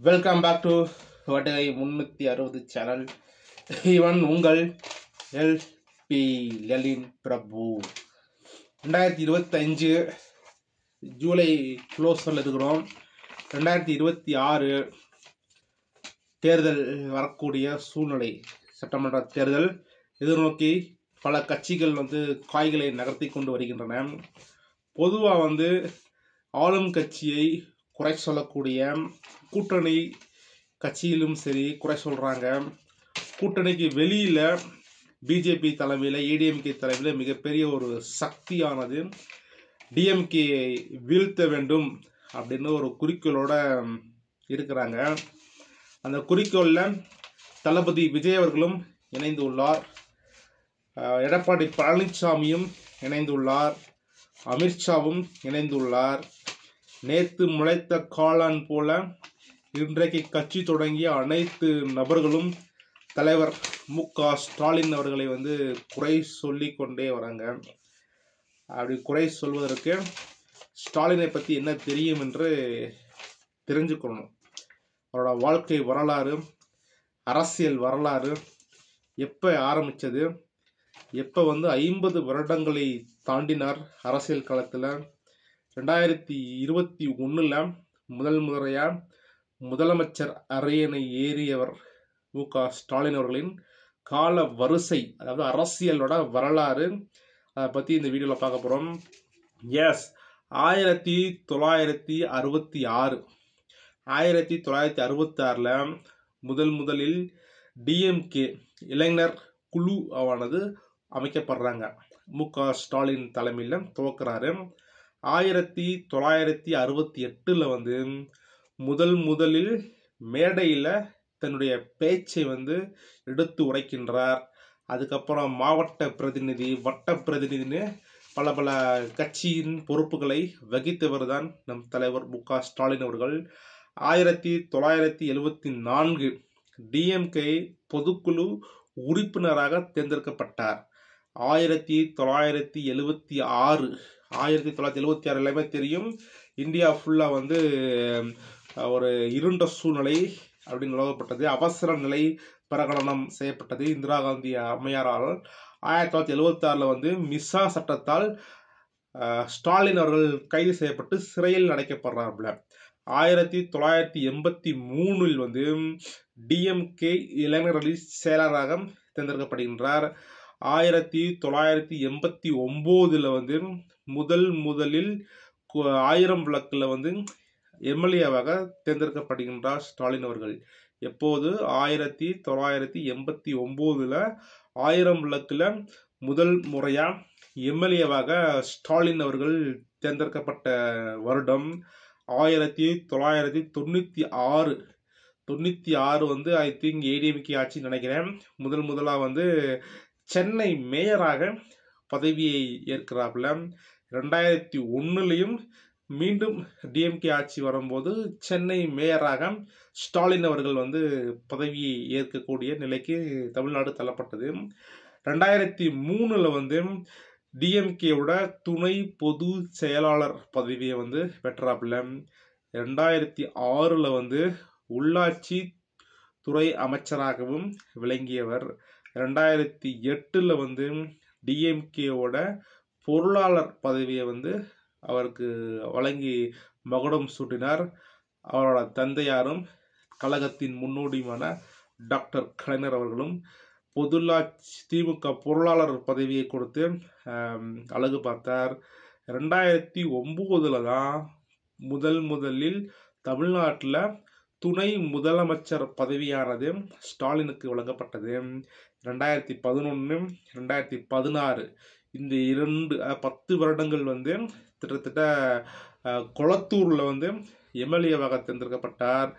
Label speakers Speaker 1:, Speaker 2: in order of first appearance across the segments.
Speaker 1: Welcome back to வடகை 360 channel. இவன் உங்கள் எல்பி லலின் பிரபு. 2025 ஜூலை க்ளோஸில் இருக்கிறோம். 2026 தேர்தல் வரக்கூடிய சூழ்நிலை, சட்டமன்ற தேர்தல் எதிர்நோக்கி பல கட்சிகள் காய்களை நகர்த்தி கொண்டு வருகின்றன. பொதுவாக ஆளும் கட்சியை குறை சொல்லக்கூடிய கூட்டணி கட்சியிலும் சரி குறை சொல்கிறாங்க. கூட்டணிக்கு வெளியில் பிஜேபி தலைமையில், ஏடிஎம்கே தலைமையில் மிகப்பெரிய ஒரு சக்தியானது டிஎம்கே வீழ்த்த வேண்டும் அப்படின்னு ஒரு குறிக்கோளோடு இருக்கிறாங்க. அந்த குறிக்கோளில் தளபதி விஜய் அவர்களும் இணைந்துள்ளார், எடப்பாடி பழனிசாமியும் இணைந்துள்ளார், அமித்ஷாவும் இணைந்துள்ளார். நேற்று முளைத்த காளான் போல இன்றைக்கு கட்சி தொடங்கிய அனைத்து நபர்களும் தலைவர் மு.க. ஸ்டாலின் அவர்களை குறை சொல்லி கொண்டே வராங்க. அப்படி குறை சொல்வதற்கு ஸ்டாலினை பற்றி என்ன தெரியும் என்று தெரிஞ்சுக்கணும். அவரோட வாழ்க்கை வரலாறு, அரசியல் வரலாறு எப்போ ஆரம்பித்தது, எப்போ 50 வருடங்களை தாண்டினார் அரசியல் களத்தில். 2021 முதல் முறையாக முதலமைச்சர் அரியணை ஏறியவர் மு.க. ஸ்டாலின் அவர்களின் கால வரிசை, அதாவது அரசியலோட வரலாறு, அதை பற்றி இந்த வீடியோவில் பார்க்க போகிறோம். எஸ், 1966 முதலில் டிஎம்கே இளைஞர் குழு ஆனது அமைக்கப்படுறாங்க. மு.க. ஸ்டாலின் தலைமையில் துவக்கிறாரு. 1968 முதலில் மேடையில் தன்னுடைய பேச்சை எடுத்து உரைக்கின்றார். அதுக்கப்புறம் மாவட்ட பிரதிநிதி, வட்ட பிரதிநிதின்னு பல கட்சியின் பொறுப்புகளை வகித்தவர் தான் நம் தலைவர் மு.க. ஸ்டாலின் அவர்கள். 1974 டிஎம்கே பொதுக்குழு உறுப்பினராக தேர்ந்தெடுக்கப்பட்டார். 1976 எல்லாமே தெரியும். இந்தியா ஃபுல்லாக ஒரு இருண்ட சூழ்நிலை அப்படின்னு நிலவப்பட்டது. அவசர நிலை பிரகடனம் செய்யப்பட்டது இந்திரா காந்தி அம்மையாரால். 1976 மிசா சட்டத்தால் ஸ்டாலின் அவர்கள் கைது செய்யப்பட்டு சிறையில் அடைக்கப்படுறாப்புல. 1983 டிஎம்கே இளைஞரணி செயலராக தேர்ந்தெடுக்கப்படுகின்றார். 1989 முதலில் 1000 விளக்கில் எம்எல்ஏவாக தேர்ந்தெடுக்கப்படுகின்றார் ஸ்டாலின் அவர்கள். எப்போது? 1989 1000 விளக்கில் முதல் முறையாக எம்எல்ஏவாக ஸ்டாலின் அவர்கள் தேர்ந்தெடுக்கப்பட்ட வருடம் 1996. ஐ திங்க் ஏடிஎம்கே ஆட்சி நினைக்கிறேன். முதலாக சென்னை மேயராக பதவியை ஏற்கிறாப்புல. 2001 மீண்டும் டிஎம்கே ஆட்சி வரும்போது சென்னை மேயராக ஸ்டாலின் அவர்கள் பதவியை ஏற்கக்கூடிய நிலைக்கு தமிழ்நாடு தள்ளப்பட்டது. 2003 டிஎம்கேவோட துணை பொது செயலாளர் பதவியை பெற்றாப்புல. 2006 உள்ளாட்சி துறை அமைச்சராகவும் விளங்கியவர். 2008 டிஎம்கேவோட பொருளாளர் பதவியை அவருக்கு வழங்கி மகுடம் சூட்டினார். அவரோட தந்தையாரும் கழகத்தின் முன்னோடியுமான டாக்டர் கலைஞர் அவர்களும் பொதுளாட்சி திமுக பொருளாளர் பதவியை கொடுத்து அழகு பார்த்தார். 2009 தான் முதலில் தமிழ்நாட்டில் துணை முதலமைச்சர் பதவியானது ஸ்டாலினுக்கு வழங்கப்பட்டது. 2011 2016 இந்த 10 வருடங்கள் கிட்டத்தட்ட கொளத்தூரில் எம்எல்ஏவாக தேர்ந்தெடுக்கப்பட்டார்.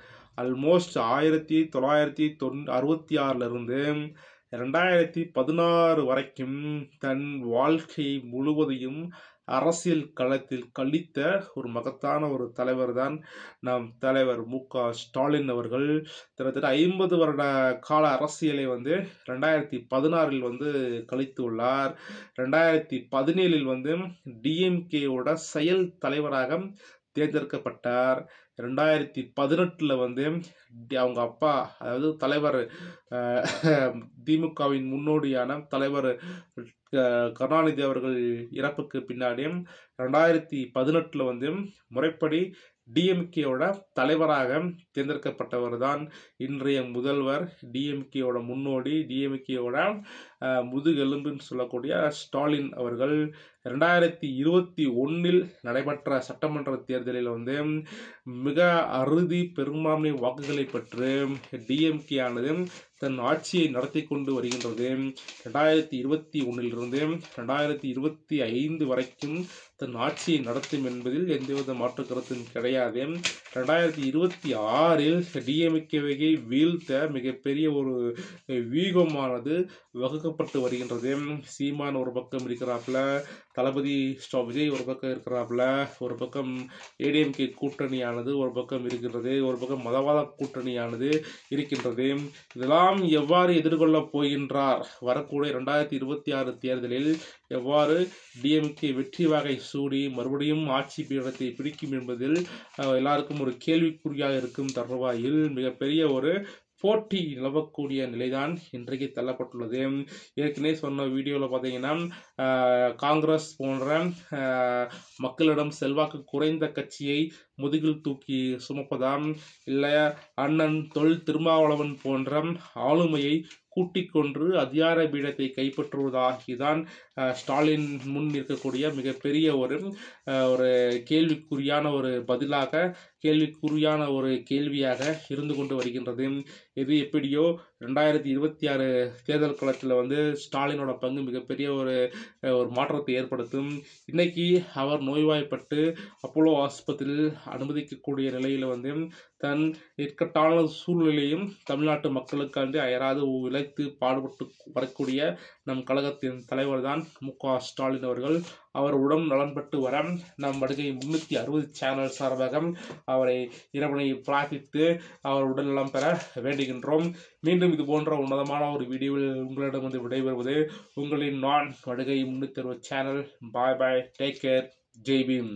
Speaker 1: ஆல்மோஸ்ட் 1966 2016 வரைக்கும் தன் வாழ்க்கை முழுவதையும் அரசியல் களத்தில் கழித்த ஒரு மகத்தான ஒரு தலைவர் தான் நம் தலைவர் மு.க. ஸ்டாலின் அவர்கள். கிட்டத்தட்ட 50 வருட கால அரசியலை 2016 கழித்துள்ளார். 2017 டிஎம்கேவோட செயல் தலைவராக தேர்ந்தெடுக்கப்பட்டார். 2018 வந்து அவங்க அப்பா, அதாவது தலைவர், திமுகவின் முன்னோடியான தலைவர் கருணாநிதி அவர்கள் இறப்புக்கு பின்னாடி 2018 வந்து முறைப்படி டிஎம்கேயோட தலைவராக தேர்ந்தெடுக்கப்பட்டவர் தான் இன்றைய முதல்வர், டிஎம்கேயோட முன்னோடி, டிஎம்கேயோட முதுகெலும்புன்னு சொல்லக்கூடிய ஸ்டாலின் அவர்கள். 2021 நடைபெற்ற சட்டமன்ற தேர்தலில் வந்து மிக அறுதி பெரும்பான்மை வாக்குகளை பெற்று டிஎம்கே ஆனது தன் ஆட்சியை நடத்தி கொண்டு வருகின்றது. 2021 2025 வரைக்கும் தன் ஆட்சியை நடத்தும் என்பதில் எந்தவித மாற்று கருத்தும் கிடையாது. 2026 டிஎம்கேவை வீழ்த்த மிகப்பெரிய ஒரு வியூகமானது வகுக்கப்பட்டு வருகின்றது. சீமான் ஒரு பக்கம் இருக்கிறாப்புல, தளபதி விஜய் ஒரு பக்கம் இருக்கிறாப்புல, ஒரு பக்கம் ஏடிஎம்கே கூட்டணியானது ஒரு பக்கம் இருக்கிறது, ஒரு பக்கம் மதவாத கூட்டணியானது இருக்கின்றது. இதெல்லாம் எவ்வாறு எதிர்கொள்ளப் போகின்றார், வரக்கூடிய 2026 தேர்தலில் எவ்வாறு டிஎம்கே வெற்றி வாகை சூடி மறுபடியும் ஆட்சி பீடத்தை பிடிக்கும் என்பதில் எல்லாருக்கும் ஒரு கேள்விக்குறியாக இருக்கும் தருவாயில் மிகப்பெரிய ஒரு போட்டி நிலவக்கூடிய நிலைதான் இன்றைக்கு தள்ளப்பட்டுள்ளது. ஏற்கனவே சொன்ன வீடியோவில் பார்த்தீங்கன்னா காங்கிரஸ் போன்ற மக்களிடம் செல்வாக்கு குறைந்த கட்சியை முதுகில் தூக்கி சுமப்பதாம், இல்லை அண்ணன் தொல் திருமாவளவன் போன்ற ஆளுமையை கூட்டிக் கொன்று அதிகார பீடத்தை கைப்பற்றுவதா, இதுதான் ஸ்டாலின் முன் இருக்கக்கூடிய மிகப்பெரிய ஒரு கேள்விக்குறியான ஒரு பதிலாக, கேள்விக்குறியான ஒரு கேள்வியாக இருந்து கொண்டு வருகின்றது. இது எப்படியோ 2026 தேர்தல் களத்தில் வந்து ஸ்டாலினோட பங்கு மிகப்பெரிய ஒரு மாற்றத்தை ஏற்படுத்தும். இன்னைக்கு அவர் நோய்வாய்ப்பட்டு அப்போலோ ஆஸ்பத்திரியில் அனுமதிக்கக்கூடிய நிலையில் வந்து தன் இக்கட்டான சூழ்நிலையும் தமிழ்நாட்டு மக்களுக்காண்டி அயராது உழைத்து பாடுபட்டு வரக்கூடிய நம் கழகத்தின் தலைவர் தான் மு.க. ஸ்டாலின் அவர்கள். அவர் உடல் நலன் பெற்று வர நம் வருகை 360 சேனல் சார்பாக அவரை இறைவனை பிரார்த்தித்து அவர் உடல் நலம் பெற வேண்டுகின்றோம். மீண்டும் இது போன்ற உன்னதமான ஒரு வீடியோவில் உங்களிடம் வந்து விடைபெறுவது உங்களின் நான் வருகை 360 சேனல். பாய் பாய், டேக் கேர், ஜெய் பீம்.